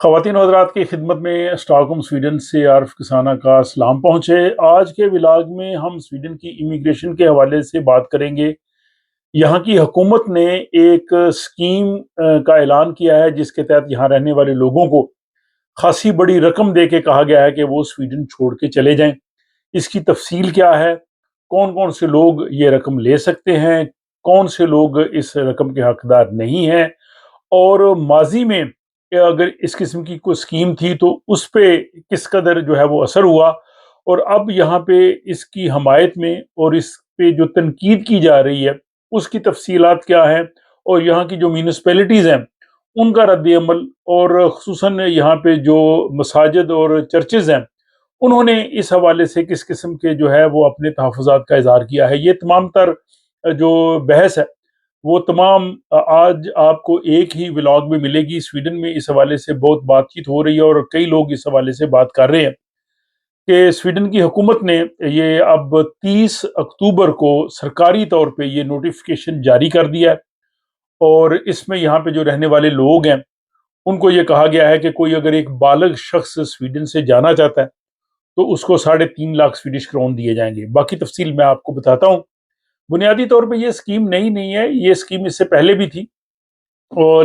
خواتین و حضرات کی خدمت میں اسٹاک ہوم سویڈن سے عارف کسانہ کا سلام پہنچے۔ آج کے ولاگ میں ہم سویڈن کی امیگریشن کے حوالے سے بات کریں گے۔ یہاں کی حکومت نے ایک اسکیم کا اعلان کیا ہے جس کے تحت یہاں رہنے والے لوگوں کو خاصی بڑی رقم دے کے کہا گیا ہے کہ وہ سویڈن چھوڑ کے چلے جائیں۔ اس کی تفصیل کیا ہے، کون کون سے لوگ یہ رقم لے سکتے ہیں، کون سے لوگ اس رقم کے حقدار نہیں ہیں، اور ماضی میں اگر اس قسم کی کوئی اسکیم تھی تو اس پہ کس قدر جو ہے وہ اثر ہوا، اور اب یہاں پہ اس کی حمایت میں اور اس پہ جو تنقید کی جا رہی ہے اس کی تفصیلات کیا ہیں، اور یہاں کی جو میونسپیلٹیز ہیں ان کا رد عمل، اور خصوصاً یہاں پہ جو مساجد اور چرچز ہیں انہوں نے اس حوالے سے کس قسم کے جو ہے وہ اپنے تحفظات کا اظہار کیا ہے۔ یہ تمام تر جو بحث ہے وہ تمام آج آپ کو ایک ہی ولاگ میں ملے گی۔ سویڈن میں اس حوالے سے بہت بات چیت ہو رہی ہے اور کئی لوگ اس حوالے سے بات کر رہے ہیں کہ سویڈن کی حکومت نے یہ اب 30 اکتوبر کو سرکاری طور پہ یہ نوٹیفیکیشن جاری کر دیا ہے، اور اس میں یہاں پہ جو رہنے والے لوگ ہیں ان کو یہ کہا گیا ہے کہ کوئی اگر ایک بالغ شخص سویڈن سے جانا چاہتا ہے تو اس کو 3.5 لاکھ سویڈش کرون دیے جائیں گے۔ باقی تفصیل میں آپ کو بتاتا ہوں۔ بنیادی طور پہ یہ اسکیم نئی نہیں ہے، یہ اسکیم اس سے پہلے بھی تھی،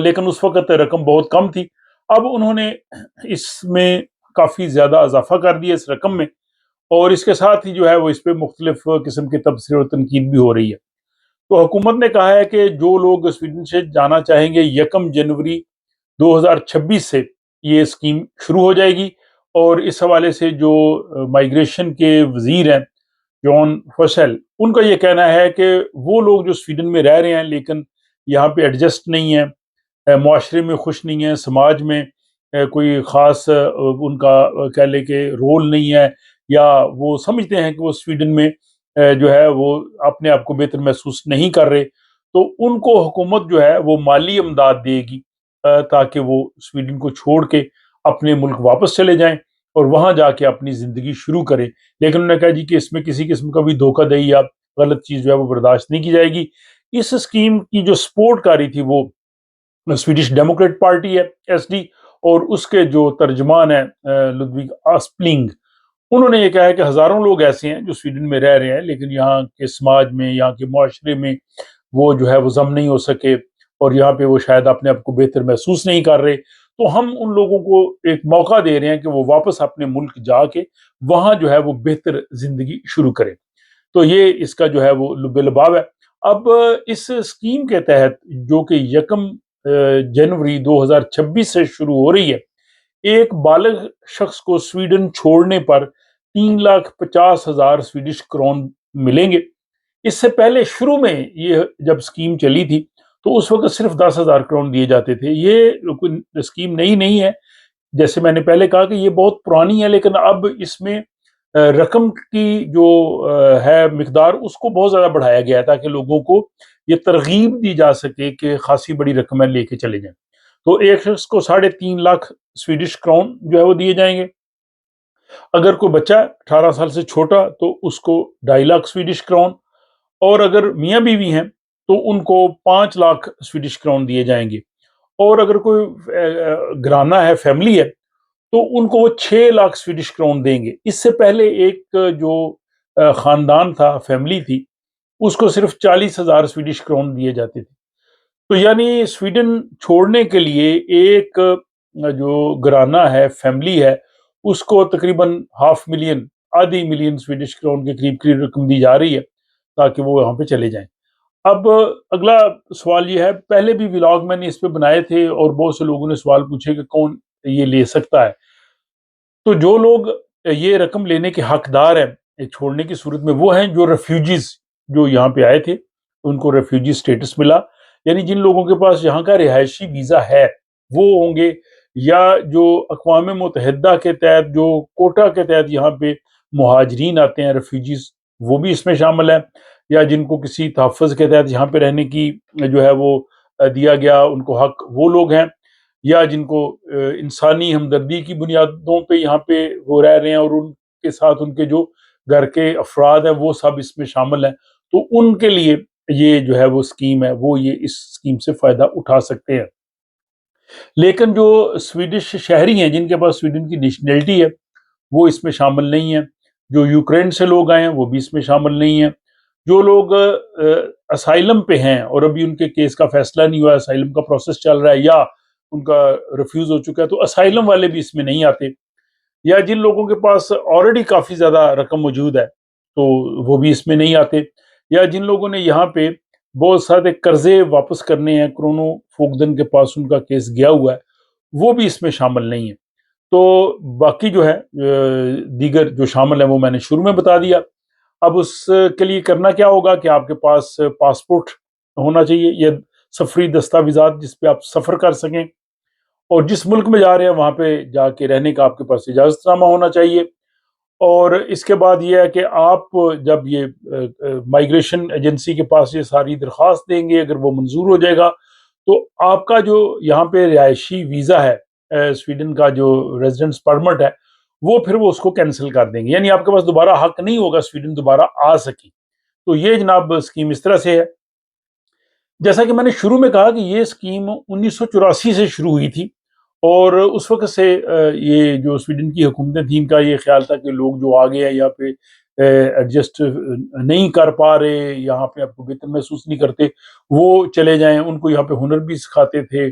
لیکن اس وقت رقم بہت کم تھی۔ اب انہوں نے اس میں کافی زیادہ اضافہ کر دیا اس رقم میں، اور اس کے ساتھ ہی جو ہے وہ اس پہ مختلف قسم کے تبصرے اور تنقید بھی ہو رہی ہے۔ تو حکومت نے کہا ہے کہ جو لوگ سویڈن سے جانا چاہیں گے 1 جنوری 2026 سے یہ اسکیم شروع ہو جائے گی، اور اس حوالے سے جو مائیگریشن کے وزیر ہیں جان فسل، ان کا یہ کہنا ہے کہ وہ لوگ جو سویڈن میں رہ رہے ہیں لیکن یہاں پہ ایڈجسٹ نہیں ہیں، معاشرے میں خوش نہیں ہیں، سماج میں کوئی خاص ان کا کہہ لے کہ رول نہیں ہے، یا وہ سمجھتے ہیں کہ وہ سویڈن میں جو ہے وہ اپنے آپ کو بہتر محسوس نہیں کر رہے، تو ان کو حکومت جو ہے وہ مالی امداد دے گی تاکہ وہ سویڈن کو چھوڑ کے اپنے ملک واپس چلے جائیں اور وہاں جا کے اپنی زندگی شروع کریں۔ لیکن انہوں نے کہا جی کہ اس میں کسی قسم کا بھی دھوکہ دہی یا غلط چیز جو ہے وہ برداشت نہیں کی جائے گی۔ اس اسکیم کی جو سپورٹ کاری تھی وہ سویڈش ڈیموکریٹ پارٹی ہے SD، اور اس کے جو ترجمان ہیں لودویگ آسپلنگ، انہوں نے یہ کہا ہے کہ ہزاروں لوگ ایسے ہیں جو سویڈن میں رہ رہے ہیں لیکن یہاں کے سماج میں، یہاں کے معاشرے میں وہ جو ہے وہ ضم نہیں ہو سکے، اور یہاں پہ وہ شاید اپنے آپ کو بہتر محسوس نہیں کر رہے، تو ہم ان لوگوں کو ایک موقع دے رہے ہیں کہ وہ واپس اپنے ملک جا کے وہاں جو ہے وہ بہتر زندگی شروع کریں۔ تو یہ اس کا جو ہے وہ لب لباب ہے۔ اب اس اسکیم کے تحت جو کہ 1 جنوری 2026 سے شروع ہو رہی ہے، ایک بالغ شخص کو سویڈن چھوڑنے پر 3,50,000 سویڈش کرون ملیں گے۔ اس سے پہلے شروع میں یہ جب اسکیم چلی تھی تو اس وقت صرف 10,000 کرون دیے جاتے تھے۔ یہ کوئی اسکیم نئی نہیں ہے، جیسے میں نے پہلے کہا کہ یہ بہت پرانی ہے، لیکن اب اس میں رقم کی جو ہے مقدار اس کو بہت زیادہ بڑھایا گیا ہے تاکہ لوگوں کو یہ ترغیب دی جا سکے کہ خاصی بڑی رقم ہے، لے کے چلے جائیں۔ تو ایک شخص کو 3.5 لاکھ سویڈش کرون جو ہے وہ دیے جائیں گے۔ اگر کوئی بچہ 18 سال سے چھوٹا تو اس کو 2.5 لاکھ سویڈش کرون، اور اگر میاں بیوی ہیں تو ان کو 5 لاکھ سویڈش کرون دیے جائیں گے، اور اگر کوئی گھرانہ ہے، فیملی ہے، تو ان کو وہ 6 لاکھ سویڈش کرون دیں گے۔ اس سے پہلے ایک جو خاندان تھا، فیملی تھی، اس کو صرف 40,000 سویڈش کرون دیے جاتے تھے۔ تو یعنی سویڈن چھوڑنے کے لیے ایک جو گھرانہ ہے، فیملی ہے، اس کو تقریباً 500,000 آدھی ملین سویڈش کرون کے قریب رقم دی جا رہی ہے تاکہ وہ وہاں پہ چلے جائیں۔ اب اگلا سوال یہ ہے، پہلے بھی ولاگ میں نے اس پہ بنائے تھے اور بہت سے لوگوں نے سوال پوچھے کہ کون یہ لے سکتا ہے۔ تو جو لوگ یہ رقم لینے کے حقدار ہیں چھوڑنے کی صورت میں، وہ ہیں جو ریفیوجیز، جو یہاں پہ آئے تھے ان کو ریفیوجی سٹیٹس ملا، یعنی جن لوگوں کے پاس یہاں کا رہائشی ویزا ہے وہ ہوں گے، یا جو اقوام متحدہ کے تحت، جو کوٹا کے تحت یہاں پہ مہاجرین آتے ہیں، ریفیوجیز، وہ بھی اس میں شامل ہیں، یا جن کو کسی تحفظ کے تحت یہاں پہ رہنے کی جو ہے وہ دیا گیا ان کو حق، وہ لوگ ہیں، یا جن کو انسانی ہمدردی کی بنیادوں پہ یہاں پہ وہ رہ رہے ہیں اور ان کے ساتھ ان کے جو گھر کے افراد ہیں وہ سب اس میں شامل ہیں، تو ان کے لیے یہ جو ہے وہ اسکیم ہے، وہ یہ اس اسکیم سے فائدہ اٹھا سکتے ہیں۔ لیکن جو سویڈش شہری ہیں جن کے پاس سویڈن کی نیشنلٹی ہے وہ اس میں شامل نہیں ہیں، جو یوکرین سے لوگ آئے ہیں وہ بھی اس میں شامل نہیں ہیں، جو لوگ اسائلم پہ ہیں اور ابھی ان کے کیس کا فیصلہ نہیں ہوا، اسائلم کا پروسیس چل رہا ہے یا ان کا ریفیوز ہو چکا ہے، تو اسائلم والے بھی اس میں نہیں آتے، یا جن لوگوں کے پاس آلریڈی کافی زیادہ رقم موجود ہے تو وہ بھی اس میں نہیں آتے، یا جن لوگوں نے یہاں پہ بہت سارے قرضے واپس کرنے ہیں، کرونو فوگدن کے پاس ان کا کیس گیا ہوا ہے، وہ بھی اس میں شامل نہیں ہے۔ تو باقی جو ہے دیگر جو شامل ہیں وہ میں نے شروع میں بتا دیا۔ اب اس کے لیے کرنا کیا ہوگا کہ آپ کے پاس پاسپورٹ ہونا چاہیے یا سفری دستاویزات جس پہ آپ سفر کر سکیں، اور جس ملک میں جا رہے ہیں وہاں پہ جا کے رہنے کا آپ کے پاس اجازت نامہ ہونا چاہیے۔ اور اس کے بعد یہ ہے کہ آپ جب یہ مائیگریشن ایجنسی کے پاس یہ ساری درخواست دیں گے، اگر وہ منظور ہو جائے گا تو آپ کا جو یہاں پہ رہائشی ویزا ہے، سویڈن کا جو ریزیڈنس پرمٹ ہے، وہ پھر وہ اس کو کینسل کر دیں گے، یعنی آپ کے پاس دوبارہ حق نہیں ہوگا سویڈن دوبارہ آ سکی۔ تو یہ جناب اسکیم اس طرح سے ہے۔ جیسا کہ میں نے شروع میں کہا کہ یہ اسکیم 1984 سے شروع ہوئی تھی، اور اس وقت سے یہ جو سویڈن کی حکومتیں تھیں، ان کا یہ خیال تھا کہ لوگ جو آگے ہیں یہاں پہ ایڈجسٹ نہیں کر پا رہے، یہاں پہ آپ کو بہتر محسوس نہیں کرتے، وہ چلے جائیں، ان کو یہاں پہ ہنر بھی سکھاتے تھے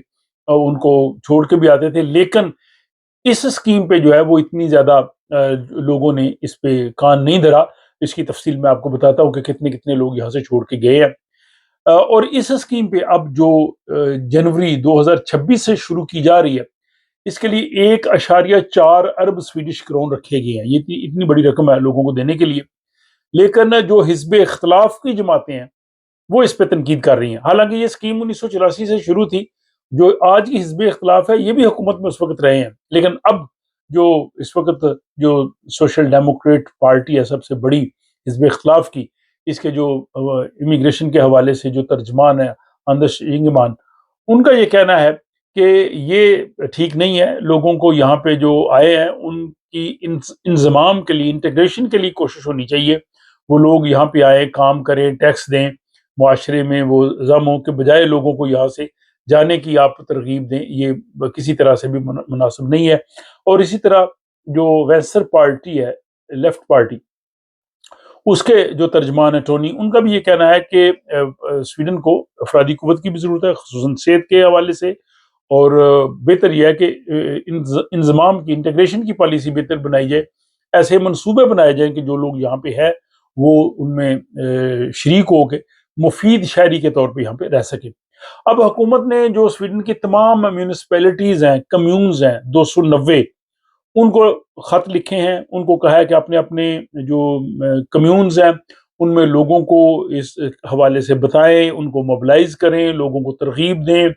اور ان کو چھوڑ کے بھی آتے تھے۔ لیکن اس اسکیم پہ جو ہے وہ اتنی زیادہ لوگوں نے اس پہ کان نہیں دھرا۔ اس کی تفصیل میں آپ کو بتاتا ہوں کہ کتنے کتنے لوگ یہاں سے چھوڑ کے گئے ہیں۔ اور اس اسکیم پہ اب جو جنوری 2026 سے شروع کی جا رہی ہے، اس کے لیے 1.4 ارب سویڈش کرون رکھے گئے ہیں۔ یہ اتنی بڑی رقم ہے لوگوں کو دینے کے لیے، لیکن جو حزب اختلاف کی جماعتیں ہیں وہ اس پہ تنقید کر رہی ہیں۔ حالانکہ یہ اسکیم 1984 سے شروع تھی، جو آج کی حزب اختلاف ہے یہ بھی حکومت میں اس وقت رہے ہیں، لیکن اب جو اس وقت جو سوشل ڈیموکریٹ پارٹی ہے، سب سے بڑی حزب اختلاف کی، اس کے جو امیگریشن کے حوالے سے جو ترجمان ہے اندرس انگمان، ان کا یہ کہنا ہے کہ یہ ٹھیک نہیں ہے، لوگوں کو یہاں پہ جو آئے ہیں ان کی انضمام کے لیے، انٹیگریشن کے لیے کوشش ہونی چاہیے، وہ لوگ یہاں پہ آئے، کام کریں، ٹیکس دیں، معاشرے میں وہ ضم ہو کے بجائے لوگوں کو یہاں سے جانے کی آپ ترغیب دیں، یہ کسی طرح سے بھی مناسب نہیں ہے۔ اور اسی طرح جو وینسر پارٹی ہے، لیفٹ پارٹی، اس کے جو ترجمان ہے ٹونی، ان کا بھی یہ کہنا ہے کہ سویڈن کو افرادی قوت کی بھی ضرورت ہے، خصوصاً صحت کے حوالے سے، اور بہتر یہ ہے کہ انضمام کی، انٹیگریشن کی پالیسی بہتر بنائی جائے، ایسے منصوبے بنائے جائیں کہ جو لوگ یہاں پہ ہے وہ ان میں شریک ہو کے مفید شہری کے طور پہ یہاں پہ رہ سکے۔ اب حکومت نے جو سویڈن کی تمام میونسپیلٹیز ہیں، کمیونز ہیں، 290، ان کو خط لکھے ہیں، ان کو کہا ہے کہ اپنے اپنے جو کمیونز ہیں ان میں لوگوں کو اس حوالے سے بتائیں، ان کو موبلائز کریں، لوگوں کو ترغیب دیں،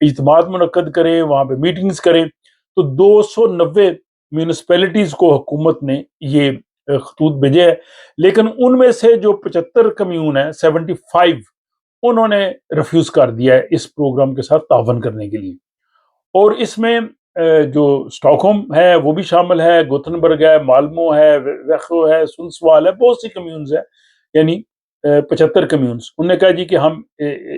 اجتماعات منعقد کریں، وہاں پہ میٹنگز کریں۔ تو 290 میونسپیلٹیز کو حکومت نے یہ خطوط بھیجے ہیں، لیکن ان میں سے جو 75 کمیون ہیں، 75، انہوں نے ریفیوز کر دیا ہے اس پروگرام کے ساتھ تعاون کرنے کے لیے۔ اور اس میں جو اسٹاک ہوم ہے وہ بھی شامل ہے، گوتھنبرگ ہے، مالمو ہے، ویخو ہے، سنسوال ہے، بہت سی کمیونز ہیں، یعنی 75 کمیونز۔ انہوں نے کہا جی کہ ہم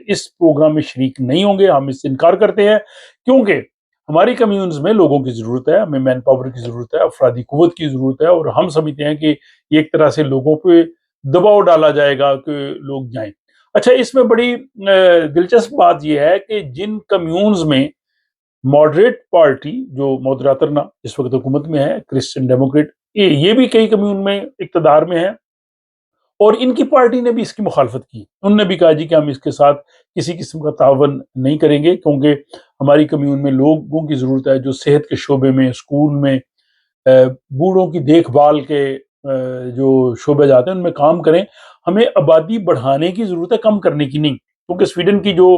اس پروگرام میں شریک نہیں ہوں گے، ہم اس سے انکار کرتے ہیں، کیونکہ ہماری کمیونز میں لوگوں کی ضرورت ہے، ہمیں مین پاور کی ضرورت ہے، افرادی قوت کی ضرورت ہے، اور ہم سمجھتے ہیں کہ یہ ایک طرح سے لوگوں پہ دباؤ ڈالا جائے گا کہ لوگ جائیں۔ اچھا، اس میں بڑی دلچسپ بات یہ ہے کہ جن کمیونز میں ماڈریٹ پارٹی جو مودراترنا اس وقت حکومت میں ہے، کرسچن ڈیموکریٹ، یہ بھی کئی کمیون میں اقتدار میں ہے، اور ان کی پارٹی نے بھی اس کی مخالفت کی۔ انہوں نے بھی کہا جی کہ ہم اس کے ساتھ کسی قسم کا تعاون نہیں کریں گے، کیونکہ ہماری کمیون میں لوگوں کی ضرورت ہے جو صحت کے شعبے میں، اسکول میں، بوڑھوں کی دیکھ بھال کے جو شعبے جاتے ہیں ان میں کام کریں۔ ہمیں آبادی بڑھانے کی ضرورت ہے، کم کرنے کی نہیں، کیونکہ سویڈن کی جو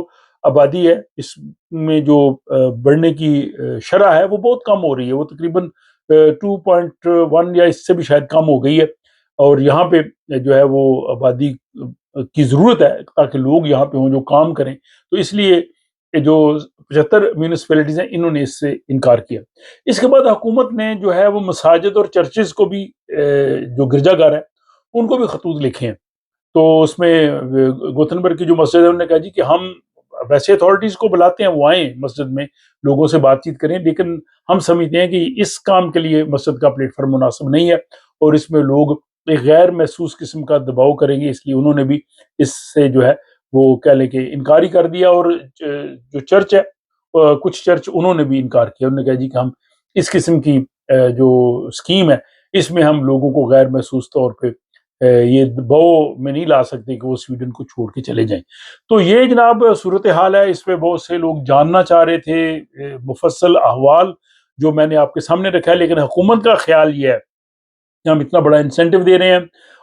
آبادی ہے اس میں جو بڑھنے کی شرح ہے وہ بہت کم ہو رہی ہے، وہ تقریباً 2.1 یا اس سے بھی شاید کم ہو گئی ہے، اور یہاں پہ جو ہے وہ آبادی کی ضرورت ہے تاکہ لوگ یہاں پہ ہوں جو کام کریں۔ تو اس لیے جو 75 میونسپیلٹیز ہیں انہوں نے اس سے انکار کیا۔ اس کے بعد حکومت نے جو ہے وہ مساجد اور چرچز کو بھی، جو گرجا گھر ہیں ان کو بھی خطوط لکھے ہیں۔ تو اس میں گوتھنبرگ کی جو مسجد ہے انہوں نے کہا جی کہ ہم ویسے اتھارٹیز کو بلاتے ہیں وہ آئیں مسجد میں لوگوں سے بات چیت کریں، لیکن ہم سمجھتے ہیں کہ اس کام کے لیے مسجد کا پلیٹ فارم مناسب نہیں ہے، اور اس میں لوگ ایک غیر محسوس قسم کا دباؤ کریں گے، اس لیے انہوں نے بھی اس سے جو ہے وہ کہہ لیں کہ انکار ہی کر دیا۔ اور جو چرچ ہے، کچھ چرچ انہوں نے بھی انکار کیا، انہوں نے کہا جی کہ ہم اس قسم کی جو اسکیم ہے اس میں ہم لوگوں کو غیر محسوس طور پہ یہ دباؤ میں نہیں لا سکتے کہ وہ سویڈن کو چھوڑ کے چلے جائیں۔ تو یہ جناب صورتحال ہے، اس پہ بہت سے لوگ جاننا چاہ رہے تھے مفصل احوال جو میں نے آپ کے سامنے رکھا ہے، لیکن حکومت کا خیال یہ ہے کہ ہم اتنا بڑا انسینٹو دے رہے ہیں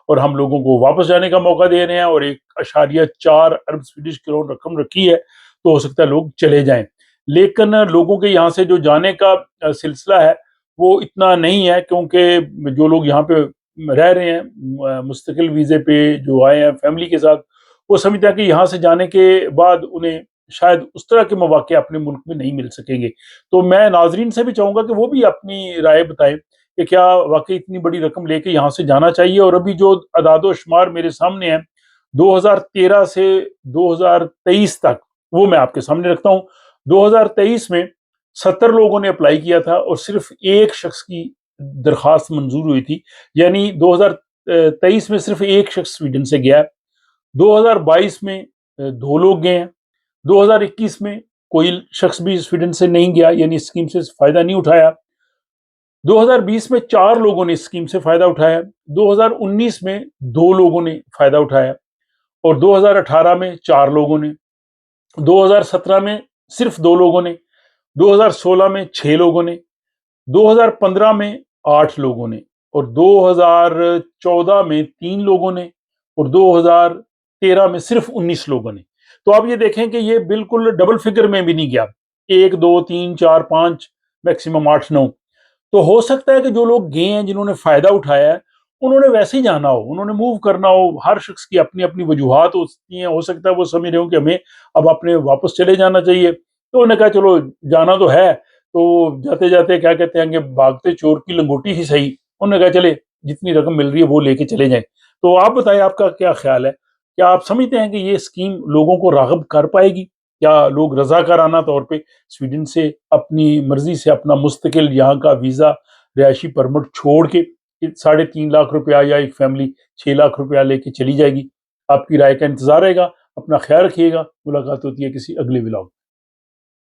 اور ہم لوگوں کو واپس جانے کا موقع دے رہے ہیں، اور 1.4 ارب سویڈش کرون رقم رکھی ہے، تو ہو سکتا ہے لوگ چلے جائیں، لیکن لوگوں کے یہاں سے جو جانے کا سلسلہ ہے وہ اتنا نہیں ہے، کیونکہ جو لوگ یہاں پہ رہ رہے ہیں مستقل ویزے پہ جو آئے ہیں فیملی کے ساتھ، وہ سمجھتے ہیں کہ یہاں سے جانے کے بعد انہیں شاید اس طرح کے مواقع اپنے ملک میں نہیں مل سکیں گے۔ تو میں ناظرین سے بھی چاہوں گا کہ وہ بھی اپنی رائے بتائیں کہ کیا واقعی اتنی بڑی رقم لے کے یہاں سے جانا چاہیے۔ اور ابھی جو اعداد و شمار میرے سامنے ہیں 2013 سے 2023 تک، وہ میں آپ کے سامنے رکھتا ہوں۔ 2023 میں 70 لوگوں نے اپلائی کیا تھا اور صرف ایک شخص کی درخواست منظور ہوئی تھی، یعنی 2023 میں صرف ایک شخص سویڈن سے گیا ہے۔ 2022 میں 2 لوگ گئے ہیں، 2021 میں کوئی شخص بھی سویڈن سے نہیں گیا، یعنی اس اسکیم سے فائدہ نہیں اٹھایا۔ 2020 میں 4 لوگوں نے اس اسکیم سے فائدہ اٹھایا، 2019 میں 2 لوگوں نے فائدہ اٹھایا، اور 2018 میں 4 لوگوں نے، 2017 میں صرف 2 لوگوں نے، 2016 میں 6 لوگوں نے، 2015 میں 8 لوگوں نے، اور 2014 میں 3 لوگوں نے، اور 2013 میں صرف 19 لوگوں نے۔ تو آپ یہ دیکھیں کہ یہ بالکل ڈبل فگر میں بھی نہیں گیا، 1 2 3 4 5 میکسیمم 8 9۔ تو ہو سکتا ہے کہ جو لوگ گئے ہیں جنہوں نے فائدہ اٹھایا ہے انہوں نے ویسے ہی جانا ہو، انہوں نے موو کرنا ہو، ہر شخص کی اپنی اپنی وجوہات ہوتی ہیں، ہو سکتا ہے وہ سمجھ رہے ہوں کہ ہمیں اب اپنے واپس چلے جانا چاہیے، تو انہوں نے کہا چلو جانا تو ہے، تو جاتے جاتے کیا کہتے ہیں کہ بھاگتے چور کی لنگوٹی ہی صحیح، انہوں نے کہا چلے جتنی رقم مل رہی ہے وہ لے کے چلے جائیں۔ تو آپ بتائیں آپ کا کیا خیال ہے؟ کیا آپ سمجھتے ہیں کہ یہ اسکیم لوگوں کو راغب کر پائے گی؟ کیا لوگ رضاکارانہ طور پہ سویڈن سے اپنی مرضی سے اپنا مستقل یہاں کا ویزا رہائشی پرمٹ چھوڑ کے 3.5 لاکھ روپیہ یا ایک فیملی 6 لاکھ روپیہ لے کے چلی جائے گی؟ آپ کی رائے کا انتظار رہے گا، اپنا خیال رکھیے گا، ملاقات ہوتی ہے کسی اگلے ولاگ۔